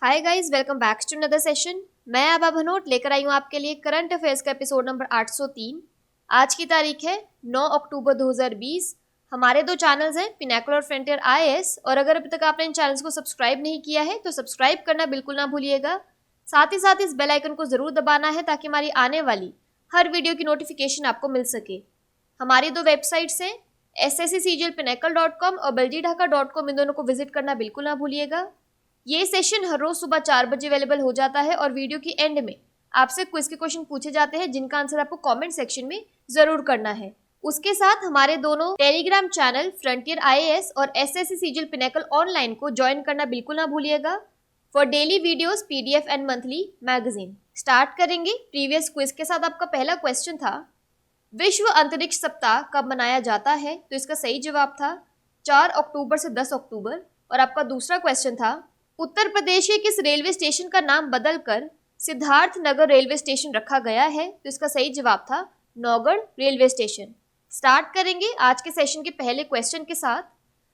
Hi guys, welcome back to another session. मैं आभा भनोट लेकर आई हूँ आपके लिए करंट अफेयर्स का एपिसोड नंबर 803। आज की तारीख है 9 अक्टूबर 2020। हमारे दो चैनल्स हैं, पिनाकल और फ्रंटियर आईएएस, और अगर अभी तक आपने इन चैनल्स को सब्सक्राइब नहीं किया है तो सब्सक्राइब करना बिल्कुल ना भूलिएगा। साथ ही साथ इस बेल आइकन को जरूर दबाना है ताकि हमारी आने वाली हर वीडियो की नोटिफिकेशन आपको मिल सके। हमारी दो वेबसाइट्स हैं, sscglpinacle.com और beljidhaka.com। इन दोनों को विजिट करना बिल्कुल ना भूलिएगा। ये सेशन हर रोज सुबह 4 बजे अवेलेबल हो जाता है और वीडियो की एंड में आपसे क्विज के क्वेश्चन पूछे जाते हैं जिनका आंसर आपको कमेंट सेक्शन में जरूर करना है। उसके साथ हमारे दोनों टेलीग्राम चैनल फ्रंटियर आईएएस और एसएससी सीजीएल पिनाकल ऑनलाइन को ज्वाइन करना बिल्कुल ना भूलिएगा for daily videos, PDF and monthly magazine. Start करेंगे प्रीवियस क्विज के साथ। आपका पहला क्वेश्चन था, विश्व अंतरिक्ष सप्ताह कब मनाया जाता है? तो इसका सही जवाब था 4 अक्टूबर से 10 अक्टूबर। और आपका दूसरा क्वेश्चन था, उत्तर प्रदेश के किस रेलवे स्टेशन का नाम बदलकर सिद्धार्थ नगर रेलवे स्टेशन रखा गया है? तो इसका सही जवाब था नौगढ़ रेलवे स्टेशन। स्टार्ट करेंगे आज के सेशन के पहले क्वेश्चन के साथ।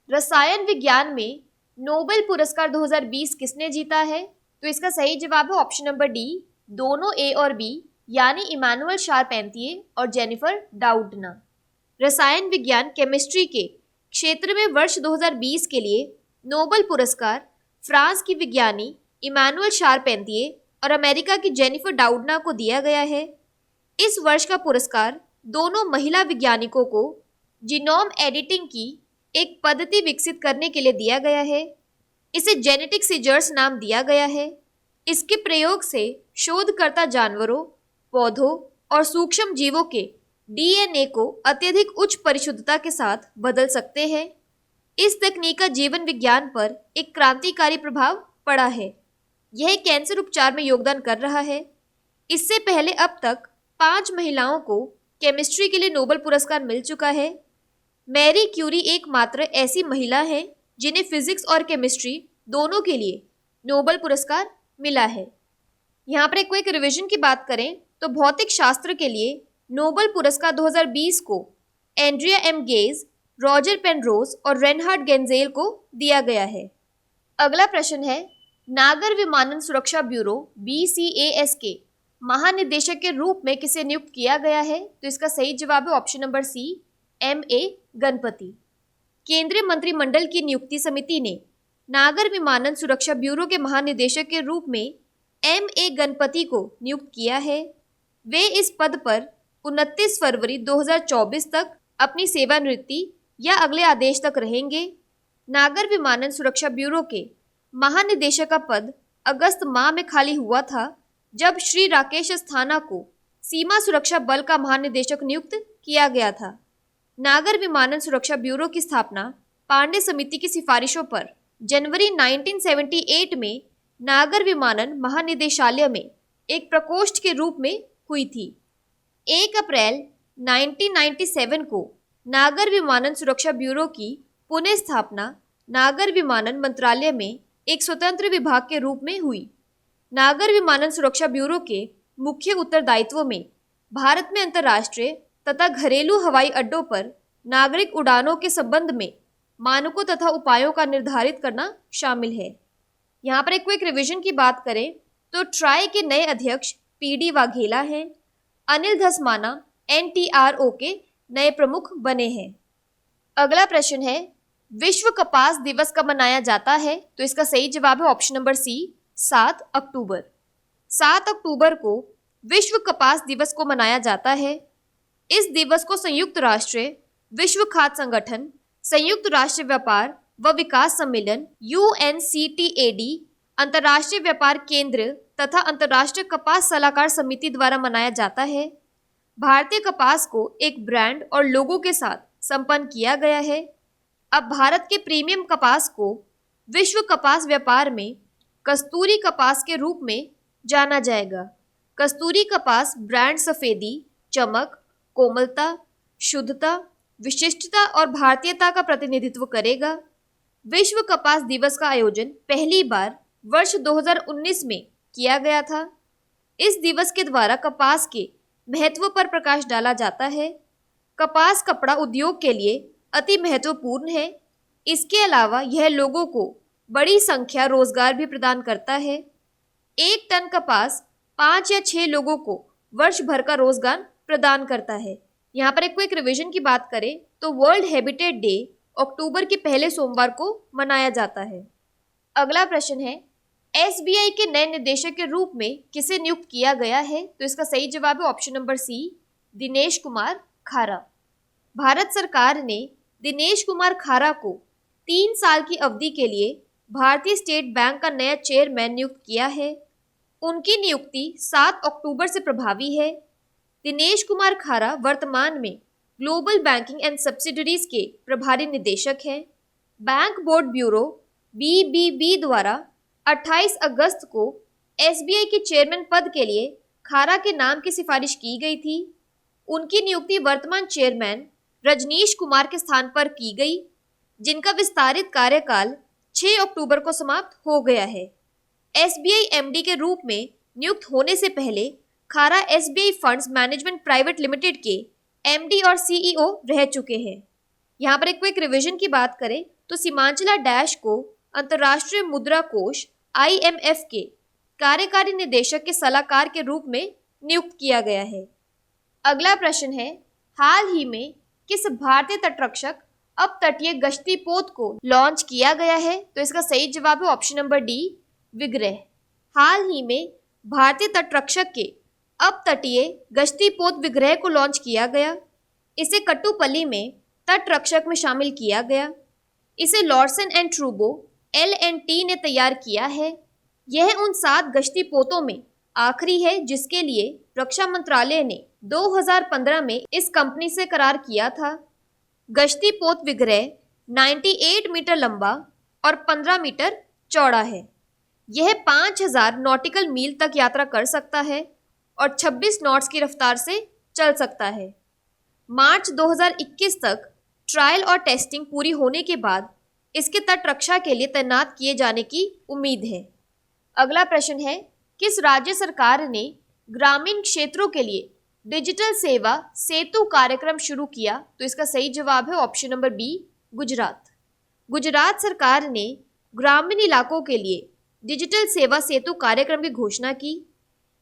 रसायन विज्ञान में नोबेल पुरस्कार 2020 किसने जीता है? तो इसका सही जवाब है ऑप्शन नंबर डी, दोनों ए और बी, यानी इमानुअल शारपेंतिये और जेनिफर डाउडना। रसायन विज्ञान केमिस्ट्री के क्षेत्र में वर्ष 2020 के लिए नोबेल पुरस्कार फ्रांस की विज्ञानी इमानुअल शारपेंतिये और अमेरिका की जेनिफर डाउडना को दिया गया है। इस वर्ष का पुरस्कार दोनों महिला वैज्ञानिकों को जीनोम एडिटिंग की एक पद्धति विकसित करने के लिए दिया गया है। इसे जेनेटिक सीजर्स नाम दिया गया है। इसके प्रयोग से शोधकर्ता जानवरों, पौधों और सूक्ष्म जीवों के डीएनए को अत्यधिक उच्च परिशुद्धता के साथ बदल सकते हैं। इस तकनीक का जीवन विज्ञान पर एक क्रांतिकारी प्रभाव पड़ा है। यह कैंसर उपचार में योगदान कर रहा है। इससे पहले अब तक 5 महिलाओं को केमिस्ट्री के लिए नोबेल पुरस्कार मिल चुका है। मैरी क्यूरी एकमात्र ऐसी महिला है जिन्हें फिजिक्स और केमिस्ट्री दोनों के लिए नोबेल पुरस्कार मिला है। यहाँ पर एक क्विक रिवीजन की बात करें तो भौतिक शास्त्र के लिए नोबेल पुरस्कार 2020 को Andrea M Ghez, Roger Penrose और रेनहार्ड गेंजेल को दिया गया है। अगला प्रश्न है, नागर विमानन सुरक्षा ब्यूरो BCAS के महानिदेशक के रूप में किसे नियुक्त किया गया है? तो इसका सही जवाब है option number C, MA Ganapathy. केंद्रीय मंत्रिमंडल की नियुक्ति समिति ने नागर विमानन सुरक्षा ब्यूरो के महानिदेशक के रूप में MA गणपति को नियुक्त किया है। वे इस पद पर 29 फरवरी 2024 तक अपनी सेवानिवृत्ति या अगले आदेश तक रहेंगे। नागर विमानन सुरक्षा ब्यूरो के महानिदेशक का पद अगस्त माह में खाली हुआ था जब श्री राकेश अस्थाना को सीमा सुरक्षा बल का महानिदेशक नियुक्त किया गया था। नागर विमानन सुरक्षा ब्यूरो की स्थापना पांडे समिति की सिफारिशों पर जनवरी 1978 में नागर विमानन महानिदेशालय में एक प्रकोष्ठ के रूप में हुई थी। 1 अप्रैल 1997 को नागर विमानन सुरक्षा ब्यूरो की पुनः स्थापना नागर विमानन मंत्रालय में एक स्वतंत्र विभाग के रूप में हुई। नागर विमानन सुरक्षा ब्यूरो के मुख्य उत्तरदायित्वों में भारत में अंतर्राष्ट्रीय तथा घरेलू हवाई अड्डों पर नागरिक उड़ानों के संबंध में मानकों तथा उपायों का निर्धारित करना शामिल है। यहाँ पर एक क्विक रिवीजन की बात करें तो ट्राई के नए अध्यक्ष PD वाघेला हैं। अनिल धस्माना NTRO के नए प्रमुख बने हैं। अगला प्रश्न है, विश्व कपास दिवस कब मनाया जाता है? तो इसका सही जवाब है ऑप्शन नंबर सी, 7 अक्टूबर। 7 अक्टूबर को विश्व कपास दिवस को मनाया जाता है। इस दिवस को संयुक्त राष्ट्र विश्व खाद्य संगठन, संयुक्त राष्ट्र व्यापार व विकास सम्मेलन UNCTAD, अंतर्राष्ट्रीय व्यापार केंद्र तथा अंतर्राष्ट्रीय कपास सलाहकार समिति द्वारा मनाया जाता है। भारतीय कपास को एक ब्रांड और लोगो के साथ संपन्न किया गया है। अब भारत के प्रीमियम कपास को विश्व कपास व्यापार में कस्तूरी कपास के रूप में जाना जाएगा। कस्तूरी कपास ब्रांड सफेदी, चमक, कोमलता, शुद्धता, विशिष्टता और भारतीयता का प्रतिनिधित्व करेगा। विश्व कपास दिवस का आयोजन पहली बार वर्ष 2019 में किया गया था। इस दिवस के द्वारा कपास के महत्व पर प्रकाश डाला जाता है। कपास कपड़ा उद्योग के लिए अति महत्वपूर्ण है। इसके अलावा यह लोगों को बड़ी संख्या रोजगार भी प्रदान करता है। 1 टन कपास 5 या 6 लोगों को वर्ष भर का रोजगार प्रदान करता है। यहाँ पर एक क्विक रिवीजन की बात करें तो वर्ल्ड हैबिटेट डे अक्टूबर के पहले सोमवार को मनाया जाता है। अगला प्रश्न है, एसबीआई के नए निदेशक के रूप में किसे नियुक्त किया गया है? तो इसका सही जवाब है option number C, Dinesh Kumar Khara. Bharat सरकार ने दिनेश कुमार खारा को 3 साल की अवधि के लिए भारतीय स्टेट बैंक का नया चेयरमैन नियुक्त किया है। उनकी नियुक्ति 7 अक्टूबर से प्रभावी है। दिनेश कुमार खारा वर्तमान में ग्लोबल बैंकिंग एंड सब्सिडरीज के प्रभारी निदेशक हैं। बैंक बोर्ड ब्यूरो BBB द्वारा 28 अगस्त को एसबीआई के चेयरमैन पद के लिए खारा के नाम की सिफारिश की गई थी। उनकी नियुक्ति वर्तमान चेयरमैन रजनीश कुमार के स्थान पर की गई, जिनका विस्तारित कार्यकाल 6 अक्टूबर को समाप्त हो गया है। एसबीआई एमडी के रूप में नियुक्त होने से पहले खारा SBI funds management private limited के एमडी और सीईओ रह चुके हैं। यहाँ पर एक क्विक रिवीजन की बात करें तो सीमांचला डैश को अंतर्राष्ट्रीय मुद्रा कोष IMF के कार्यकारी निदेशक के सलाहकार के रूप में नियुक्त किया गया है। अगला प्रश्न है, हाल ही में किस भारतीय तटरक्षक अपतटीय गश्ती पोत को लॉन्च किया गया है? तो इसका सही जवाब है ऑप्शन नंबर डी, विग्रह। हाल ही में भारतीय तटरक्षक के अपतटीय गश्ती पोत विग्रह को लॉन्च किया गया। इसे कट्टुपल्ली में तटरक्षक में शामिल किया गया। इसे लॉर्सन एंड ट्रूबो LNT ने तैयार किया है। यह उन 7 गश्ती पोतों में आखिरी है जिसके लिए रक्षा मंत्रालय ने 2015 में इस कंपनी से करार किया था। गश्ती पोत विग्रह 98 मीटर लंबा और 15 मीटर चौड़ा है। यह 5000 नॉटिकल मील तक यात्रा कर सकता है और 26 नॉट्स की रफ्तार से चल सकता है। मार्च 2021 तक ट्रायल और टेस्टिंग पूरी होने के बाद इसके तट रक्षा के लिए तैनात किए जाने की उम्मीद है। अगला प्रश्न है, किस राज्य सरकार ने ग्रामीण क्षेत्रों के लिए डिजिटल सेवा सेतु कार्यक्रम शुरू किया? तो इसका सही जवाब है option number B, Gujarat. Gujarat सरकार ने ग्रामीण इलाकों के लिए डिजिटल सेवा सेतु कार्यक्रम की घोषणा की।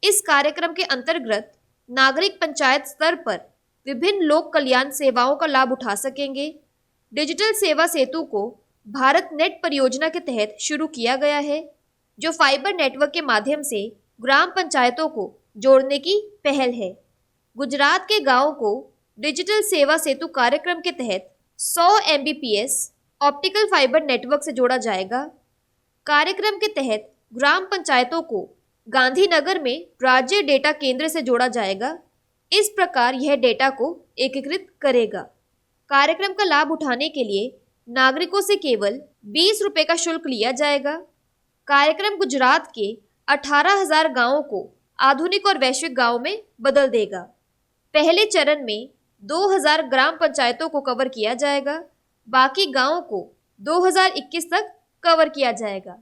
इस कार्यक्रम के अंतर्गत नागरिक पंचायत स्तर पर विभिन्न लोक कल्याण सेवाओं का लाभ उठा सकेंगे। डिजिटल सेवा सेतु को भारत नेट परियोजना के तहत शुरू किया गया है, जो फाइबर नेटवर्क के माध्यम से ग्राम पंचायतों को जोड़ने की पहल है। गुजरात के गांवों को डिजिटल सेवा सेतु कार्यक्रम के तहत 100 Mbps ऑप्टिकल फाइबर नेटवर्क से जोड़ा जाएगा। कार्यक्रम के तहत ग्राम पंचायतों को गांधीनगर में राज्य डेटा केंद्र से जोड़ा जाएगा। इस प्रकार यह डेटा को एकीकृत करेगा। कार्यक्रम का लाभ उठाने के लिए नागरिकों से केवल 20 रुपये का शुल्क लिया जाएगा। कार्यक्रम गुजरात के 18,000 गांवों को आधुनिक और वैश्विक गांवों में बदल देगा। पहले चरण में 2000 ग्राम पंचायतों को कवर किया जाएगा। बाकी गांवों को 2021 तक कवर किया जाएगा।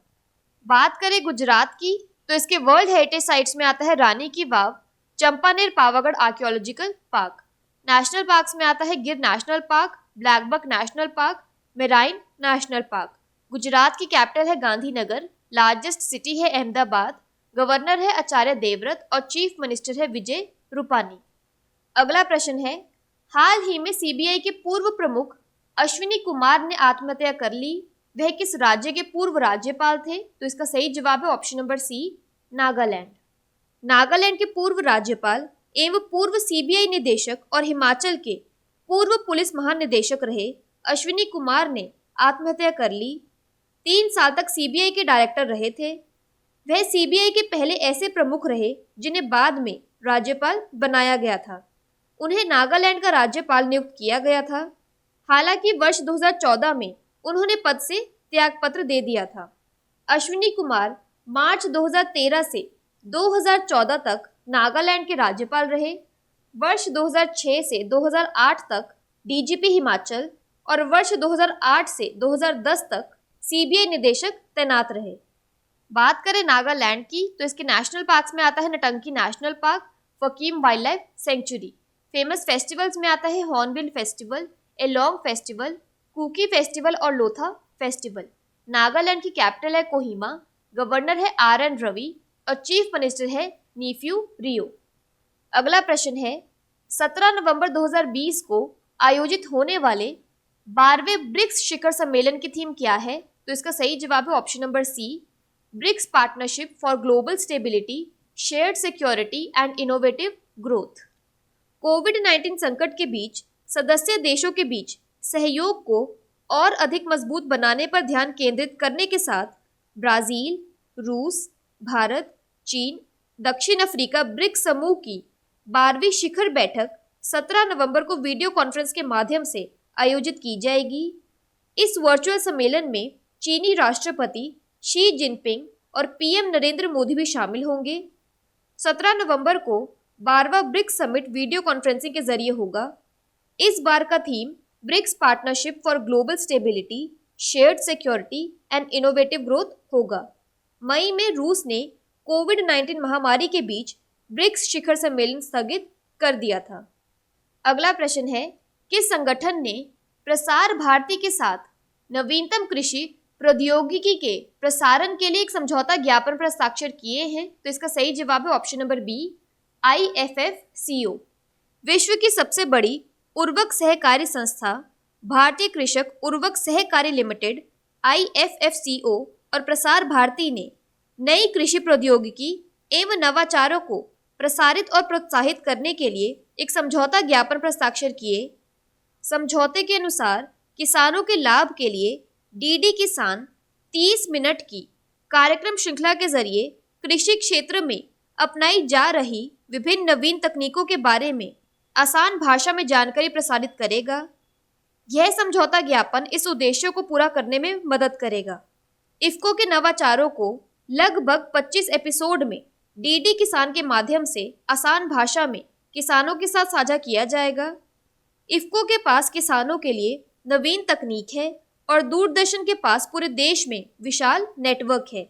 बात करें गुजरात की तो इसके वर्ल्ड हेरिटेज साइट्स में आता है Rani ki Vav, Champaner Pavagadh archaeological park. National parks में आता है Gir national park, blackbuck national park, marine national park. Gujarat की कैपिटल है गांधीनगर, लार्जेस्ट सिटी है अहमदाबाद, गवर्नर है आचार्य देवव्रत और चीफ मिनिस्टर है विजय रूपानी। अगला प्रश्न है, हाल ही में सीबीआई के पूर्व प्रमुख अश्विनी कुमार ने आत्महत्या कर ली। वह किस राज्य के पूर्व राज्यपाल थे? तो इसका सही जवाब है option number C, Nagaland. Nagaland के पूर्व राज्यपाल एवं पूर्व सीबीआई निदेशक और हिमाचल के पूर्व पुलिस महानिदेशक रहे अश्विनी कुमार ने आत्महत्या कर ली। 3 साल तक सीबीआई के डायरेक्टर रहे थे। वह सीबीआई के पहले ऐसे प्रमुख रहे जिन्हें बाद में राज्यपाल बनाया गया था। उन्हें नागालैंड का राज्यपाल नियुक्त किया गया था। हालांकि वर्ष 2014 में उन्होंने पद से त्यागपत्र दे दिया था। अश्विनी कुमार मार्च 2013 से 2014 तक नागालैंड के राज्यपाल रहे। वर्ष 2006 से 2008 तक डीजीपी हिमाचल और वर्ष 2008 से 2010 तक सीबीआई निदेशक तैनात रहे। बात करें नागालैंड की तो इसके नेशनल पार्क्स में आता है Ntangki national park, Fakim wild life sanctuary. Famous festivals में आता है hornbill festival, Aoleang festival, Kuki festival और लोथा फेस्टिवल। नागालैंड की कैपिटल है कोहिमा, गवर्नर है RN रवि और चीफ मिनिस्टर है नीफ्यू रियो। अगला प्रश्न है 17 नवंबर 2020 को आयोजित होने वाले 12वें ब्रिक्स शिखर सम्मेलन की थीम क्या है? तो इसका सही जवाब है option number C, BRICS partnership for global stability, shared security and innovative growth. कोविड-19 संकट के बीच सदस्य देशों के बीच सहयोग को और अधिक मजबूत बनाने पर ध्यान केंद्रित करने के साथ ब्राजील, रूस, भारत, चीन, दक्षिण अफ्रीका ब्रिक्स समूह की 12वीं शिखर बैठक 17 नवंबर को वीडियो कॉन्फ्रेंस के माध्यम से आयोजित की जाएगी। इस वर्चुअल सम्मेलन में चीनी राष्ट्रपति शी जिनपिंग और PM नरेंद्र मोदी भी शामिल होंगे। 17 नवंबर को 12वां ब्रिक्स समिट वीडियो कॉन्फ्रेंसिंग के जरिए होगा। इस बार का theme BRICS partnership for global stability, shared security and innovative growth होगा। मई में रूस ने कोविड-19 महामारी के बीच ब्रिक्स शिखर सम्मेलन स्थगित कर दिया था। अगला प्रश्न है किस संगठन ने प्रसार भारती के साथ नवीनतम कृषि प्रौद्योगिकी के प्रसारण के लिए एक समझौता ज्ञापन पर हस्ताक्षर किए हैं? तो इसका सही जवाब है ऑप्शन नंबर बी, IFFCO। विश्व की सबसे बड़ी उर्वरक सहकारी संस्था भारतीय कृषक उर्वरक सहकारी लिमिटेड IFFCO और प्रसार भारती ने नई कृषि प्रौद्योगिकी एवं नवाचारों को प्रसारित और प्रोत्साहित करने के लिए एक समझौता ज्ञापन पर हस्ताक्षर किए। समझौते के अनुसार किसानों के लाभ के लिए DD किसान 30 मिनट की कार्यक्रम श्रृंखला के जरिए कृषि क्षेत्र में अपनाई जा रही विभिन्न नवीन तकनीकों के बारे में आसान भाषा में जानकारी प्रसारित करेगा। यह समझौता ज्ञापन इस उद्देश्य को पूरा करने में मदद करेगा। इफ्को के नवाचारों को लगभग 25 एपिसोड में DD किसान के माध्यम से आसान भाषा में किसानों के साथ साझा किया जाएगा। इफ्को के पास किसानों के लिए नवीन तकनीक है और दूरदर्शन के पास पूरे देश में विशाल नेटवर्क है।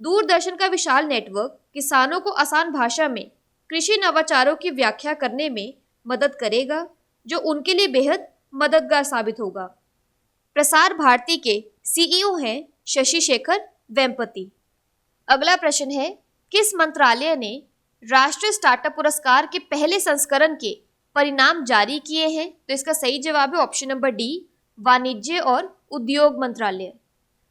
दूरदर्शन का विशाल नेटवर्क किसानों को आसान भाषा में कृषि नवाचारों की व्याख्या करने में मदद करेगा, जो उनके लिए बेहद मददगार साबित होगा। प्रसार भारती के CEO हैं शशि शेखर वेम्पति। अगला प्रश्न है किस मंत्रालय ने राष्ट्रीय स्टार्टअप पुरस्कार के पहले संस्करण के परिणाम जारी किए हैं? तो इसका सही जवाब है ऑप्शन नंबर डी, वाणिज्य और उद्योग मंत्रालय।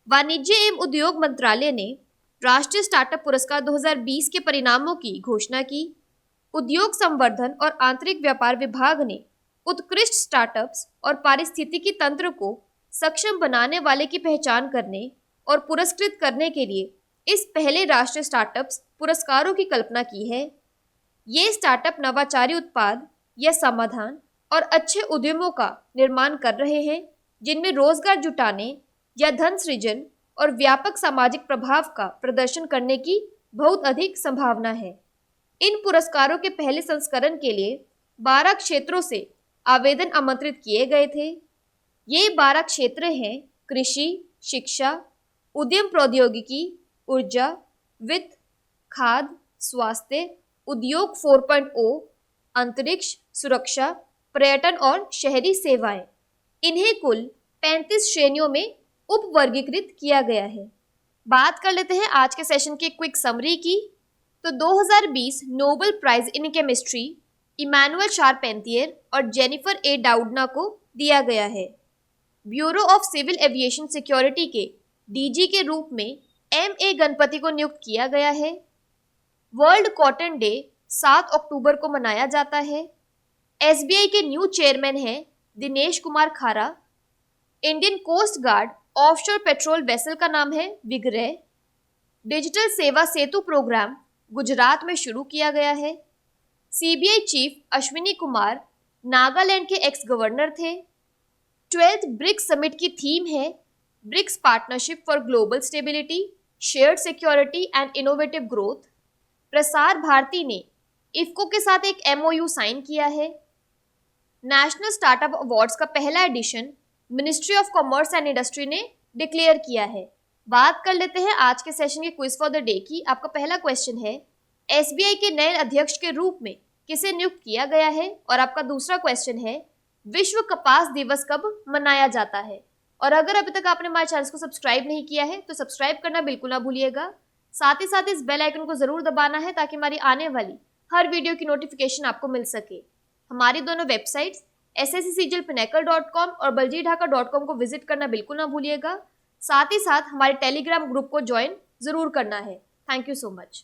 वाणिज्य एवं उद्योग मंत्रालय ने राष्ट्रीय स्टार्टअप पुरस्कार 2020 के परिणामों की घोषणा की। उद्योग संवर्धन और आंतरिक व्यापार विभाग ने उत्कृष्ट स्टार्टअप्स और पारिस्थितिकी तंत्र को सक्षम बनाने वाले की पहचान करने और पुरस्कृत करने के लिए इस पहले राष्ट्रीय स्टार्टअप्स पुरस्कारों की कल्पना की है। ये स्टार्टअप नवाचारी उत्पाद या समाधान और अच्छे उद्यमों का निर्माण कर रहे हैं, जिनमें रोजगार जुटाने या धन सृजन और व्यापक सामाजिक प्रभाव का प्रदर्शन करने की बहुत अधिक संभावना है। इन पुरस्कारों के पहले संस्करण के लिए 12 क्षेत्रों से आवेदन आमंत्रित किए गए थे। ये 12 क्षेत्र हैं कृषि, शिक्षा, उद्यम प्रौद्योगिकी, ऊर्जा, वित्त, खाद्य, स्वास्थ्य, उद्योग 4.0, अंतरिक्ष, सुरक्षा, पर्यटन और शहरी सेवाएं। इन्हें कुल 35 श्रेणियों में उपवर्गीकृत किया गया है। बात कर लेते हैं आज के सेशन की क्विक समरी की। तो 2020 Nobel prize in chemistry Emmanuelle Charpentier और जेनिफर ए डाउडना को दिया गया है। Bureau of civil aviation security के DG के रूप में MA गणपति को नियुक्त किया गया है। वर्ल्ड कॉटन डे 7 अक्टूबर को मनाया जाता है। SBI के न्यू चेयरमैन हैं Dinesh Kumar Khara. Indian Coast Guard offshore patrol vessel का नाम है विग्रह। डिजिटल सेवा सेतु प्रोग्राम गुजरात में शुरू किया गया है। CBI चीफ अश्विनी कुमार नागालैंड के एक्स गवर्नर थे। 12th ब्रिक्स समिट की थीम है BRICS partnership for global stability, shared security and innovative growth. Prasar Bharati ने इफ्को के साथ एक MOU साइन किया है। नेशनल स्टार्टअप अवार्ड्स का पहला edition ministry of commerce and industry ने डिक्लेयर किया है। बात कर लेते हैं आज के सेशन के क्विज फॉर द डे की। आपका पहला क्वेश्चन है SBI के नए अध्यक्ष के रूप में किसे नियुक्त किया गया है? और आपका दूसरा क्वेश्चन है विश्व कपास दिवस कब मनाया जाता है? और अगर अभी तक आपने हमारे चैनल को सब्सक्राइब नहीं किया है तो सब्सक्राइब करना बिल्कुल ना भूलिएगा। साथ ही साथ इस बेल आइकन को जरूर दबाना है ताकि हमारी आने वाली हर वीडियो की नोटिफिकेशन आपको मिल सके। हमारी दोनों वेबसाइट्स sscglpinnacle.com और baljeetdhaka.com को विजिट करना बिल्कुल ना भूलिएगा। साथ ही साथ हमारे टेलीग्राम ग्रुप को ज्वाइन जरूर करना है। Thank you so much.